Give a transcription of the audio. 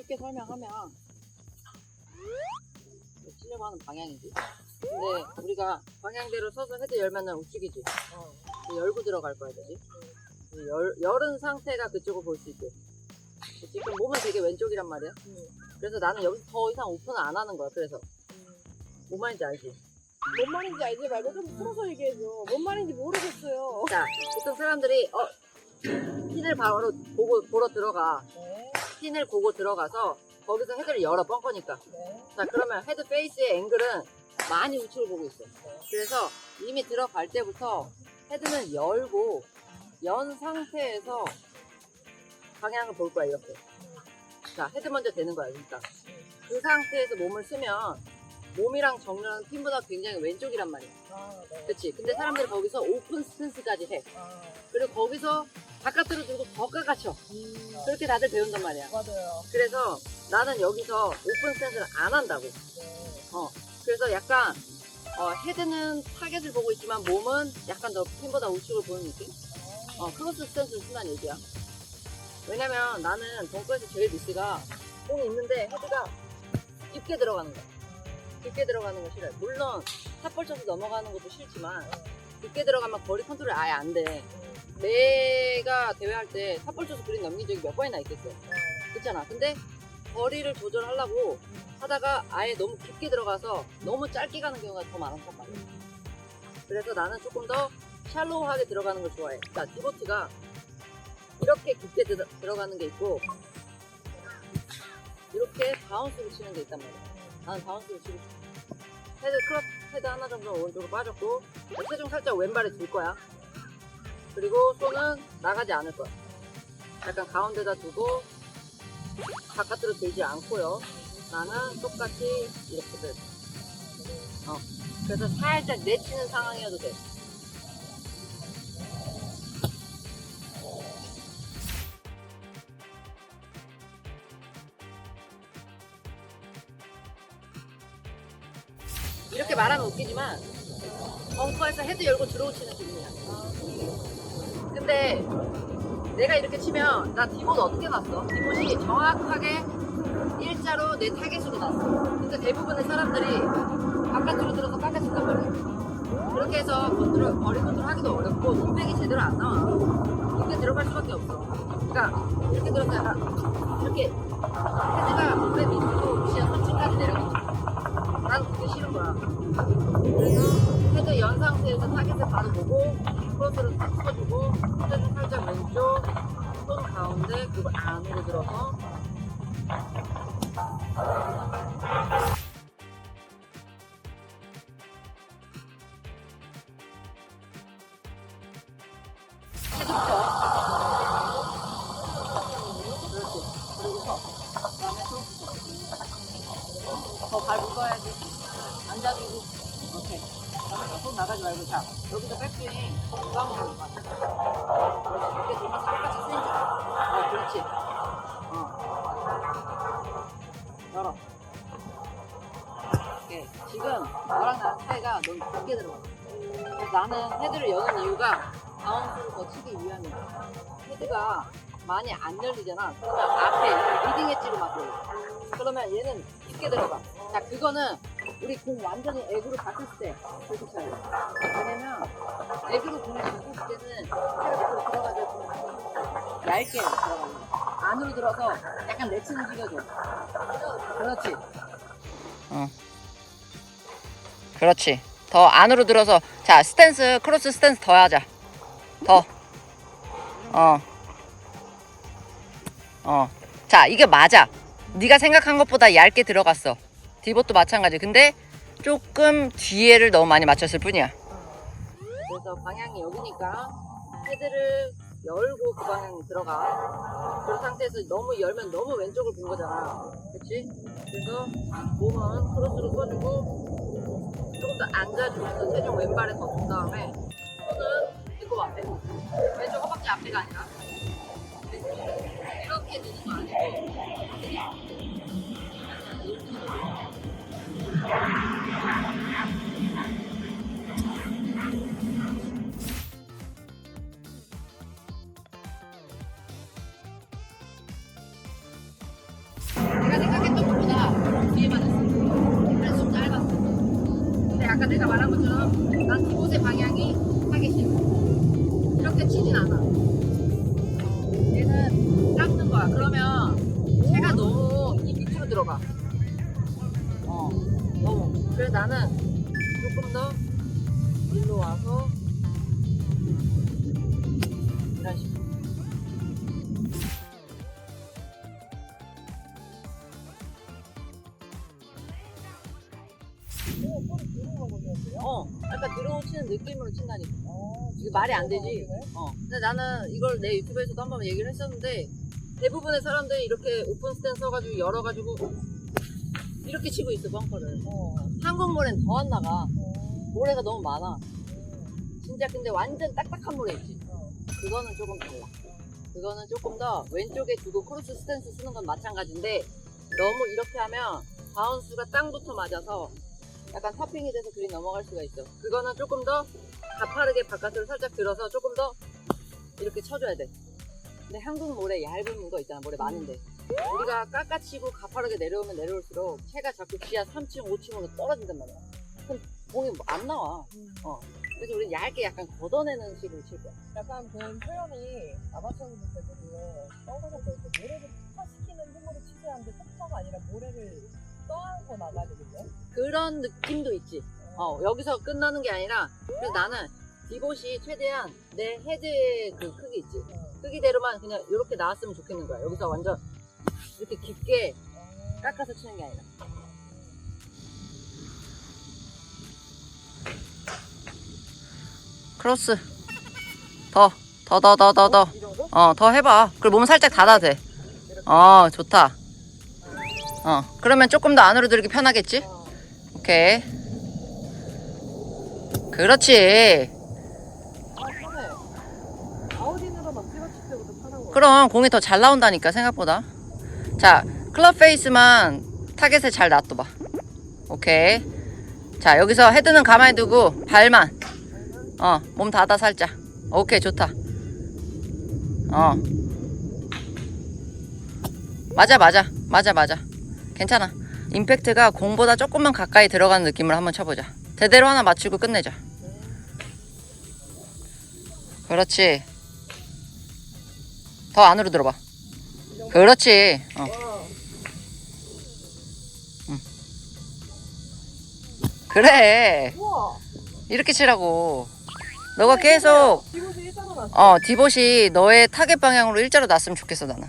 쉽게 설명하면 치려고 하는 방향이지. 근데 우리가 방향대로 서서 헤드 열면은 우측이지. 열고 들어갈 거야 되지. 열은 상태가 그쪽을 볼 수 있게. 지금 몸은 되게 왼쪽이란 말이야. 그래서 나는 여기서 더 이상 오픈을 안 하는 거야. 그래서 뭔 말인지 알지? 뭔 말인지 알지 말고 좀 풀어서 얘기해줘. 뭔 말인지 모르겠어요. 자, 보통 사람들이 핀을 바로 보러 들어가. 네. 핀을 보고 들어가서 거기서 헤드를 열어 뻥거니까. 네. 자, 그러면 헤드 페이스의 앵글은 많이 우측을 보고 있어. 그래서 이미 들어갈 때부터 헤드는 열고 연 상태에서 방향을 볼 거야, 이렇게. 자, 헤드 먼저 대는 거야, 일단. 그 상태에서 몸을 쓰면 몸이랑 정면은 핀보다 굉장히 왼쪽이란 말이야. 네. 그치? 근데 사람들이 거기서 오픈 스탠스까지 해. 그리고 거기서 바깥으로 들고 더 깎아쳐. 그렇게 다들 배운단 말이야. 맞아요. 그래서 나는 여기서 오픈 스탠스를 안 한다고. 네. 그래서 약간 헤드는 타겟을 보고 있지만 몸은 약간 더 핀보다 우측을 보는 느낌? 크로스 스탠스를 쓴다는 얘기야. 왜냐면 나는 벙커에서 제일 미스가 공이 있는데 헤드가 깊게 들어가는 거야. 깊게 들어가는 거 싫어요. 물론 탑볼 쳐서 넘어가는 것도 싫지만 깊게 들어가면 거리 컨트롤이 아예 안 돼. 내가 대회할 때 탑볼 쳐서 그린 넘긴 적이 몇 번이나 있겠어. 그렇잖아. 근데 거리를 조절하려고 하다가 아예 너무 깊게 들어가서 너무 짧게 가는 경우가 더 많았단 말이야. 그래서 나는 조금 더 샬로우하게 들어가는 걸 좋아해. 그러니까 디보트가 이렇게 깊게 들어가는 게 있고 이렇게 바운스로 치는 게 있단 말이야. 나는 바운스로 치고 싶어. 헤드 하나 정도 오른쪽으로 빠졌고 체중 살짝 왼발에 둘 거야. 그리고 손은 나가지 않을 거야. 약간 가운데다 두고 바깥으로 들지 않고요. 나는 똑같이 이렇게 들. 그래서 살짝 내치는 상황이어도 돼. 이렇게 말하면 웃기지만 벙커에서 헤드 열고 들어오치는 기분이야. 근데 내가 이렇게 치면 나 디봇 어떻게 났어? 디봇이 정확하게 일자로 내 타겟으로 났어. 그러니까 대부분의 사람들이 바깥으로 들어서 깎아친단 말이야. 그렇게 해서 거리 컨트롤 하기도 어렵고 몸백이 제대로 안 나와. 이렇게 들어갈 수밖에 없어. 그러니까 이렇게 들어서 이렇게 헤드가 몸백 밑으로 지하 3층까지 내려가. 난 그게 싫은 거야. 그래서 헤드 연 상태에서 타겟을 바로 보고 크로스를 딱 쳐주고 헤드 살짝 왼쪽 손 가운데 그리고 안으로 들어서 헤드부터 그렇지. 그리고 서 그다음에 더발 묶어야지. 앉아주고 오케이. 손 나가지 말고 자 여기서 백스윙 중앙으로 가. 이렇게 돌면서 똑같이 스윙 자. 그렇지. 열어. 오케이. 지금 너랑 나랑 차이가 넌 깊게 들어가. 그래서 나는 헤드를 여는 이유가 바운스를 더 치기 위함이야. 헤드가 많이 안 열리잖아. 그러면 앞에 리딩 엣지로 막 들어. 그러면 얘는 깊게 들어가. 자, 그거는 우리 공 완전히 액으로 닿았을 때 그렇게 쳐야 돼. 왜냐면 액으로 공을 닿았을 때는 헤드로 들어가서 얇게 들어가는 거야. 안으로 들어서 약간 레츠 움직여줘. 그렇지. 그렇지. 더 안으로 들어서 자 스탠스 크로스 스탠스 더 하자. 더. 자 이게 맞아. 네가 생각한 것보다 얇게 들어갔어. 디봇도 마찬가지. 근데 조금 뒤에를 너무 많이 맞췄을 뿐이야. 그래서 방향이 여기니까 헤드를 열고 그 방향으로 들어가. 그런 상태에서 너무 열면 너무 왼쪽을 본 거잖아. 그치? 그래서 몸은 크로스로 써주고 조금 더 앉아주면서 체중 왼발에 더 준 다음에 손은 배꼽 앞에. 왼쪽 허벅지 앞에가 아니라 이렇게 되는 거 아니고 아까 내가 말한 것처럼 난 디봇의 방향이 타겟이야. 이렇게 치진 않아. 얘는 깎는 거야. 그러면 채가 너무 이 밑으로 들어가. 너무. 그래서 나는 조금 더 일로 와서 이런 식으로. 약간 들어오치는 느낌으로 친다니까. 이게 말이 안 되지. 근데 나는 이걸 내 유튜브에서도 한번 얘기를 했었는데 대부분의 사람들이 이렇게 오픈 스탠 써가지고 열어가지고 이렇게 치고 있어 벙커를. 한국 모래는 더 안 나가. 모래가 너무 많아. 진짜 근데 완전 딱딱한 모래 있지. 그거는 조금 달라. 그거는 조금 더 왼쪽에 두고 크로스 스탠스 쓰는 건 마찬가지인데 너무 이렇게 하면 바운스가 땅부터 맞아서 약간 터핑이 돼서 그린 넘어갈 수가 있어. 그거는 조금 더 가파르게 바깥으로 살짝 들어서 조금 더 이렇게 쳐줘야 돼. 근데 한국 모래 얇은 거 있잖아. 모래 많은데 우리가 깎아치고 가파르게 내려오면 내려올수록 채가 자꾸 지하 3층, 5층으로 떨어진단 말이야. 그럼 공이 안 나와. 그래서 우리는 얇게 약간 걷어내는 식으로 칠 거야. 약간 그런 표현이 아마추어분들 대부분 떠가서 이렇게 모래를 폭파시키는 힘으로 치지 않는데 폭파가 아니라 모래를 떠안고 나가야 되겠네? 그런 느낌도 있지. 여기서 끝나는 게 아니라 그래서 나는 디봇이 최대한 내 헤드의 그 크기 있지. 크기대로만 그냥 이렇게 나왔으면 좋겠는 거야. 여기서 완전 이렇게 깊게 깎아서 치는 게 아니라. 크로스 더 해봐. 그리고 몸 살짝 닫아도 돼. 좋다. 그러면 조금 더 안으로 들기 편하겠지? 오케이. 그렇지. 편해. 아웃인으로 막 찍어칠 때보다 편한 거. 그럼 공이 더 잘 나온다니까 생각보다. 자, 클럽 페이스만 타겟에 잘 놔둬봐. 오케이. 자, 여기서 헤드는 가만히 두고 발만 몸 닫아 살짝. 오케이, 좋다. 맞아. 괜찮아. 임팩트가 공보다 조금만 가까이 들어가는 느낌으로 한번 쳐보자. 대대로 하나 맞추고 끝내자. 그렇지. 더 안으로 들어봐. 그렇지. 그래. 우와. 이렇게 치라고. 너가 계속 디봇이 일자로 났어. 디봇이 너의 타겟 방향으로 일자로 났으면 좋겠어 나는.